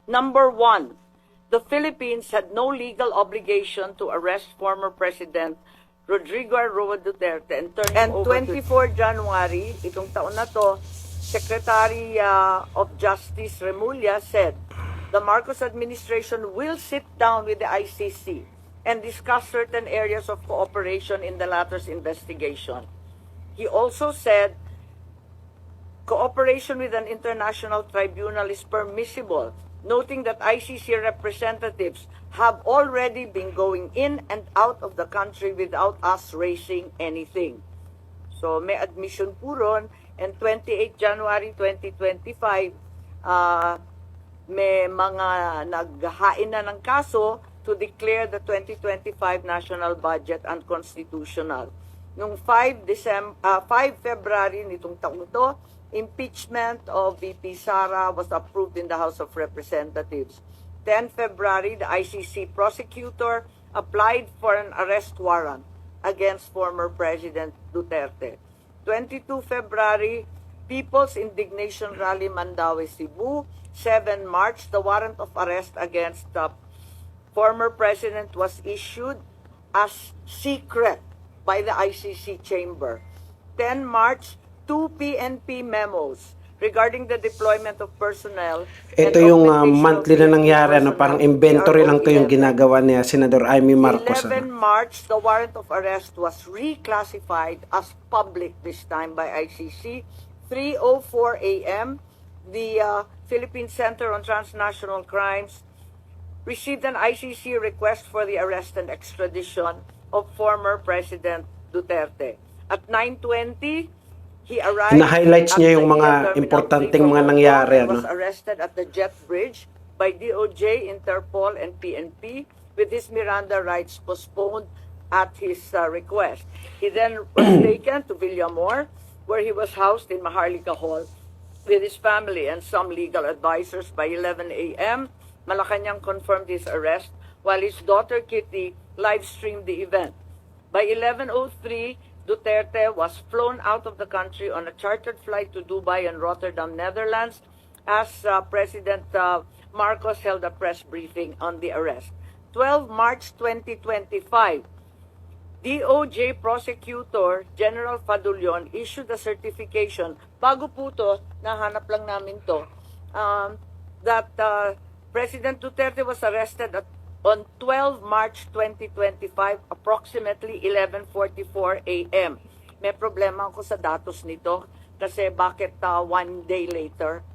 Number one, the Philippines had no legal obligation to arrest former President Rodrigo Roa Duterte and turn him over 24 January, itong taon na to, Secretary of Justice Remulla said, the Marcos administration will sit down with the ICC and discuss certain areas of cooperation in the latter's investigation. He also said, cooperation with an international tribunal is permissible, noting that ICC representatives have already been going in and out of the country without us raising anything. So may admission po ron, and 28 January 2025, may mga naghain na ng kaso to declare the 2025 national budget unconstitutional. Noong 5 February nitong taong ito, impeachment of VP Sara was approved in the House of Representatives. 10 February, the ICC prosecutor applied for an arrest warrant against former President Duterte. 22 February, People's Indignation Rally Mandaue, Cebu. 7 March, the warrant of arrest against the former president was issued as secret by the ICC chamber. 10 March, 2 PNP memos regarding the deployment of personnel. Ito yung monthly na nangyari, parang inventory lang to yung ginagawa ni Senador Imee Marcos. 11 March, the warrant of arrest was reclassified as public this time by ICC. 3:04 a.m., the Philippine Center on Transnational Crimes received an ICC request for the arrest and extradition of former President Duterte. At 9:20, he arrived. Na-highlights niya yung mga importanteng mga nangyari. Was arrested at the jet bridge by DOJ, Interpol, and PNP with his Miranda rights postponed at his request. He then was taken to Villamor, where he was housed in Maharlika Hall with his family and some legal advisors. By 11 a.m., Malacanang confirmed his arrest while his daughter Kitty live-streamed the event. By 11:03, Duterte was flown out of the country on a chartered flight to Dubai and Rotterdam, Netherlands, as President Marcos held a press briefing on the arrest. 12 March 2025, DOJ Prosecutor General Fadulion issued a certification, bago po to, nahanap lang namin to, that President Duterte was arrested on 12 March 2025, approximately 11:44 a.m. May problema ako sa datos nito kasi bakit 1 day later?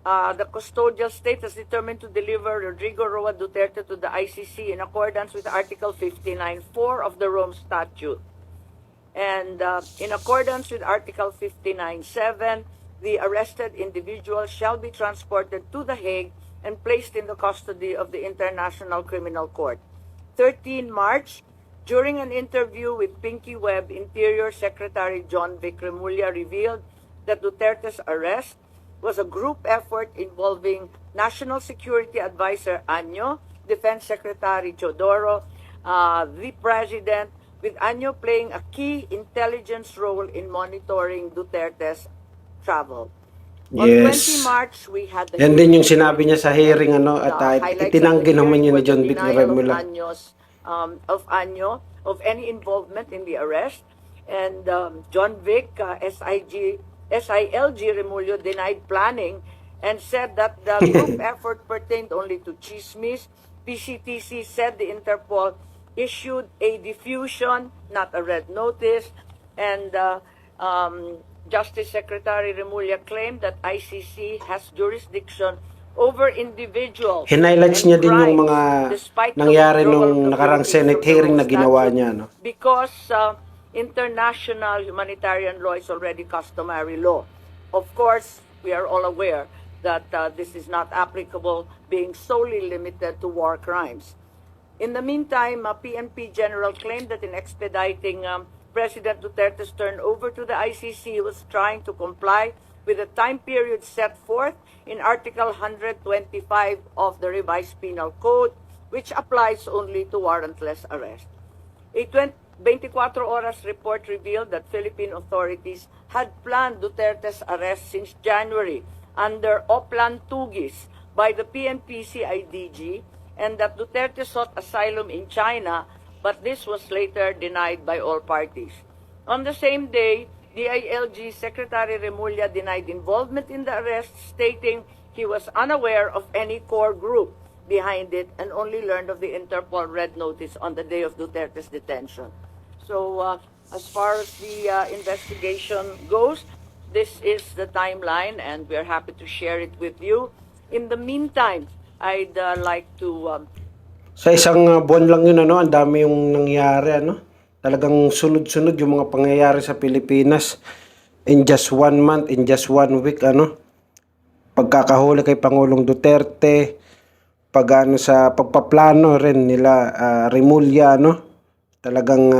The custodial state has determined to deliver Rodrigo Roa Duterte to the ICC in accordance with Article 59.4 of the Rome Statute. And in accordance with Article 59.7, the arrested individual shall be transported to The Hague and placed in the custody of the International Criminal Court. 13 March, during an interview with Pinky Webb, Interior Secretary John Vic Remulla revealed that Duterte's arrest was a group effort involving National Security Advisor Año, Defense Secretary Teodoro, the President, with Año playing a key intelligence role in monitoring Duterte's travel. On 20 March, we had the yan din yung sinabi niya sa hearing at itinanggi naman yun ni John Vic Remulla. Of Año, of any involvement in the arrest. And John Vic, SILG Remulla denied planning and said that the group effort pertained only to chismis. PCTC said the Interpol issued a diffusion, not a red notice, and Justice Secretary Remulla claimed that ICC has jurisdiction over individuals. Hinighlights niya din yung mga nangyari nung nakarang Senate hearing na ginawa niya. No? Because international humanitarian law is already customary law. Of course, we are all aware that this is not applicable, being solely limited to war crimes. In the meantime, PNP General claimed that in expediting President Duterte's turnover to the ICC was trying to comply with the time period set forth in Article 125 of the Revised Penal Code, which applies only to warrantless arrest. A 24 Oras report revealed that Philippine authorities had planned Duterte's arrest since January under Oplan Tugis, by the PNP CIDG and that Duterte sought asylum in China, but this was later denied by all parties. On the same day, DILG Secretary Remulla denied involvement in the arrest, stating he was unaware of any core group behind it and only learned of the Interpol red notice on the day of Duterte's detention. So as far as the investigation goes, this is the timeline and we're happy to share it with you. In the meantime, I'd like to... Sa isang buwan lang yun, ang dami yung nangyari, Talagang sunod-sunod yung mga pangyayari sa Pilipinas. In just 1 month, in just 1 week, Pagkakahuli kay Pangulong Duterte, sa pagpaplano rin nila Remulla, Talagang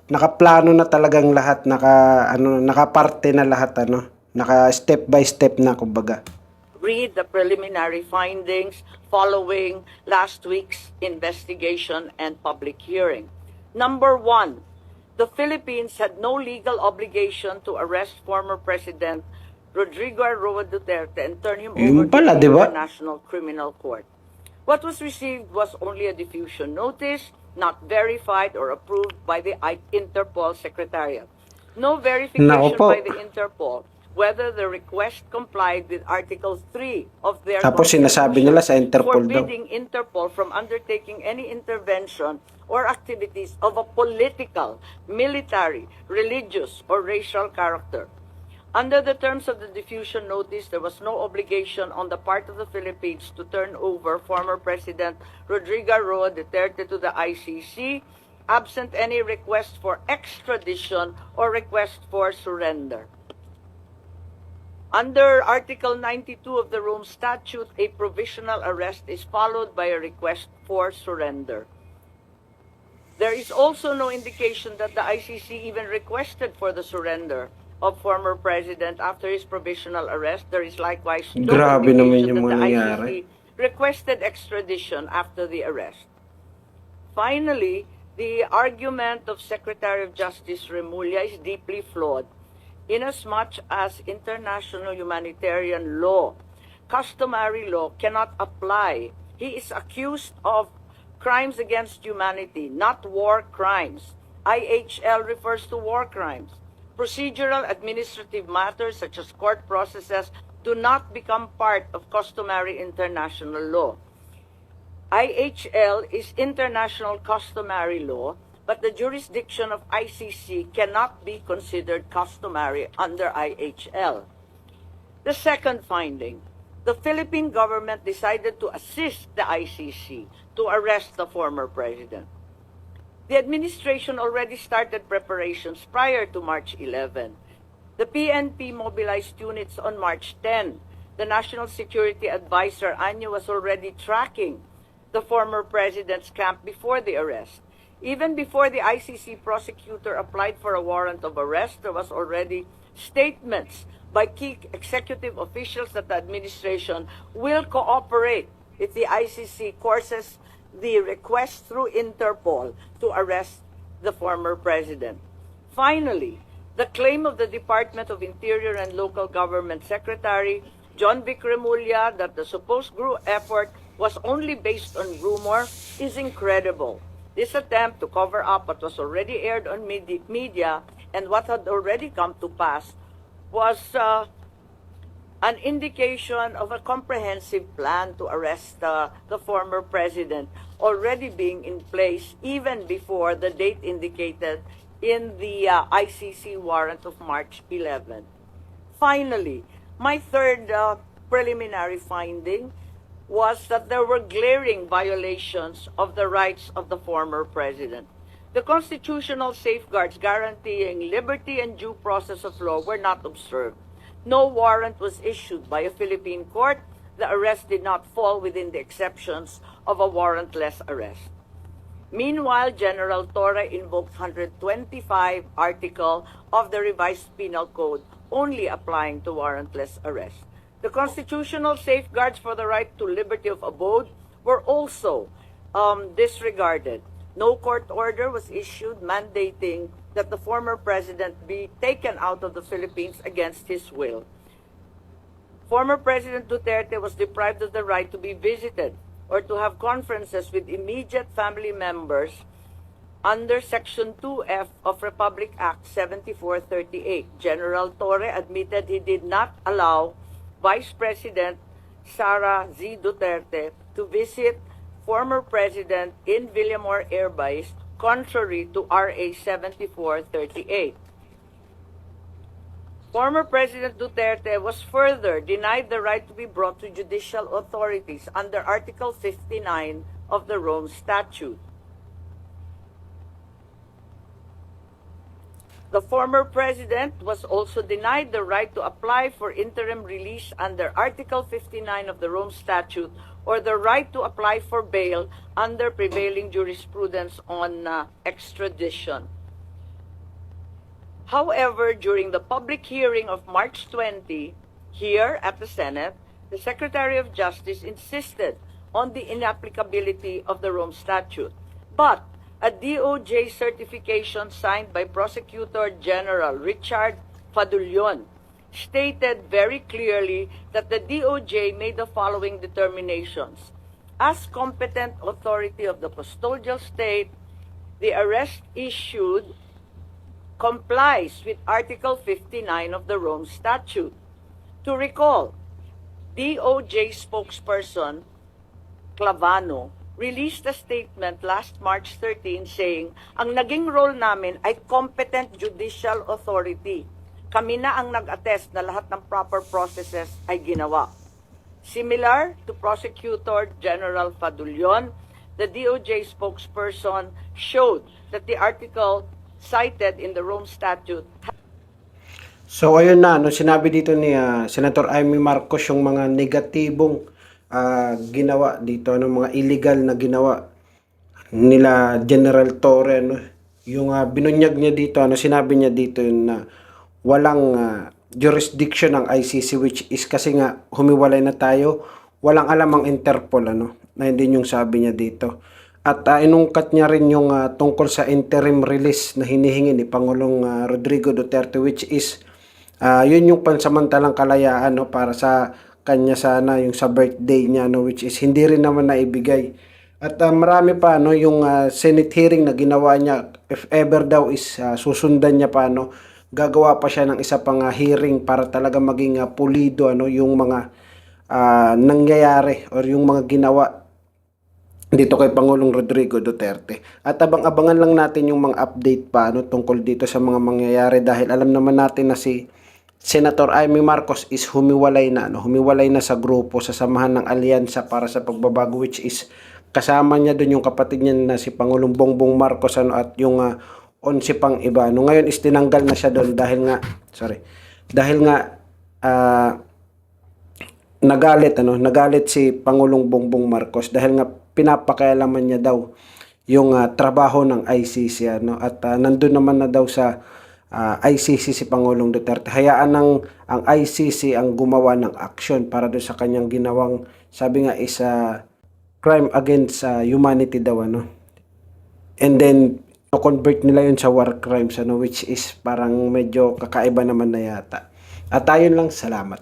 nakaplano na talagang lahat, nakaparte na lahat, Naka step by step na, kumbaga. Read the preliminary findings following last week's investigation and public hearing. Number 1, the Philippines had no legal obligation to arrest former President Rodrigo Roa Duterte and turn him over to the International Criminal Court. What was received was only a diffusion notice, not verified or approved by the Interpol Secretariat. No verification by the Interpol whether the request complied with Article 3 of their Tapos sinasabi nila sa Interpol forbidding Interpol from undertaking any intervention or activities of a political, military, religious, or racial character. Under the terms of the diffusion notice, there was no obligation on the part of the Philippines to turn over former President Rodrigo Roa Duterte to the ICC, absent any request for extradition or request for surrender. Under Article 92 of the Rome Statute, a provisional arrest is followed by a request for surrender. There is also no indication that the ICC even requested for the surrender of former President after his provisional arrest. There is likewise no indication that the ICC requested extradition after the arrest. Finally, the argument of Secretary of Justice Remulla is deeply flawed, inasmuch as international humanitarian law, customary law, cannot apply. He is accused of crimes against humanity, not war crimes. IHL refers to war crimes. Procedural administrative matters such as court processes do not become part of customary international law. IHL is international customary law, but the jurisdiction of ICC cannot be considered customary under IHL. The second finding, the Philippine government decided to assist the ICC to arrest the former president. The administration already started preparations prior to March 11. The PNP mobilized units on March 10. The National Security Advisor, Anyo, was already tracking the former president's camp before the arrest. Even before the ICC prosecutor applied for a warrant of arrest, there was already statements by key executive officials that the administration will cooperate if the ICC courses the request through Interpol to arrest the former president. Finally, the claim of the Department of Interior and Local Government Secretary John Vic Remulla that the supposed group effort was only based on rumor is incredible. This attempt to cover up what was already aired on media and what had already come to pass was an indication of a comprehensive plan to arrest the former president already being in place even before the date indicated in the ICC warrant of March 11. Finally, my third preliminary finding was that there were glaring violations of the rights of the former president. The constitutional safeguards guaranteeing liberty and due process of law were not observed. No warrant was issued by a Philippine court. The arrest did not fall within the exceptions of a warrantless arrest. Meanwhile, General Torre invoked 125 article of the revised penal code only applying to warrantless arrest. The constitutional safeguards for the right to liberty of abode were also disregarded. No court order was issued mandating that the former president be taken out of the Philippines against his will. Former President Duterte was deprived of the right to be visited or to have conferences with immediate family members under Section 2F of Republic Act 7438. General Torre admitted he did not allow Vice President Sara Z. Duterte to visit former President in Villamor Air Base contrary to RA 7438. Former President Duterte was further denied the right to be brought to judicial authorities under Article 59 of the Rome Statute. The former president was also denied the right to apply for interim release under Article 59 of the Rome Statute or the right to apply for bail under prevailing jurisprudence on extradition. However, during the public hearing of March 20, here at the Senate, the Secretary of Justice insisted on the inapplicability of the Rome Statute. But a DOJ certification signed by Prosecutor General Richard Fadulion stated very clearly that the DOJ made the following determinations. As competent authority of the custodial state, the arrest issued complies with Article 59 of the Rome Statute. To recall, DOJ spokesperson Clavano released a statement last March 13 saying, ang naging role namin ay competent judicial authority. Kami na ang nag-attest na lahat ng proper processes ay ginawa. Similar to Prosecutor General Fadulion, the DOJ spokesperson showed that the article cited in the Rome Statute. So ayun na, no, sinabi dito ni Senator Imee Marcos yung mga negatibong ginawa dito, ano, mga illegal na ginawa nila General Torre, no? Yung binunyag niya dito, ano, sinabi niya dito yun na walang jurisdiction ng ICC, which is kasi nga humiwalay na tayo, walang alam ang Interpol, ano, na hindi yung sabi niya dito. At inungkat niya rin yung tungkol sa interim release na hinihingi ni Pangulong Rodrigo Duterte, which is yun yung pansamantalang kalayaan, no, para sa kanya sana yung sa birthday niya, no, which is hindi rin naman naibigay. At marami pa, no, yung Senate hearing na ginawa niya, if ever daw is susundan niya pa, no, gagawa pa siya ng isa pang hearing para talaga maging pulido, ano, yung mga nangyayari or yung mga ginawa dito kay Pangulong Rodrigo Duterte. At abang-abangan lang natin yung mga update pa, ano, tungkol dito sa mga mangyayari dahil alam naman natin na si Senator Imee Marcos is humiwalay na, no, humiwalay na sa grupo, sa samahan ng alyansa para sa pagbabago, which is kasama niya doon yung kapatid niya na si Pangulong Bongbong Marcos, ano, at yung 11 pang iba. No, ngayon is tinanggal na siya doon dahil nga nagalit si Pangulong Bongbong Marcos dahil nga pinapakailaman niya daw yung trabaho ng ICC, ano, at nandun naman na daw sa ICC si Pangulong Duterte. Hayaan ang ICC ang gumawa ng action para doon sa kanyang ginawang, sabi nga is crime against humanity daw, ano. And then convert nila yun sa war crimes, ano, which is parang medyo kakaiba naman na yata. At ayun lang, salamat.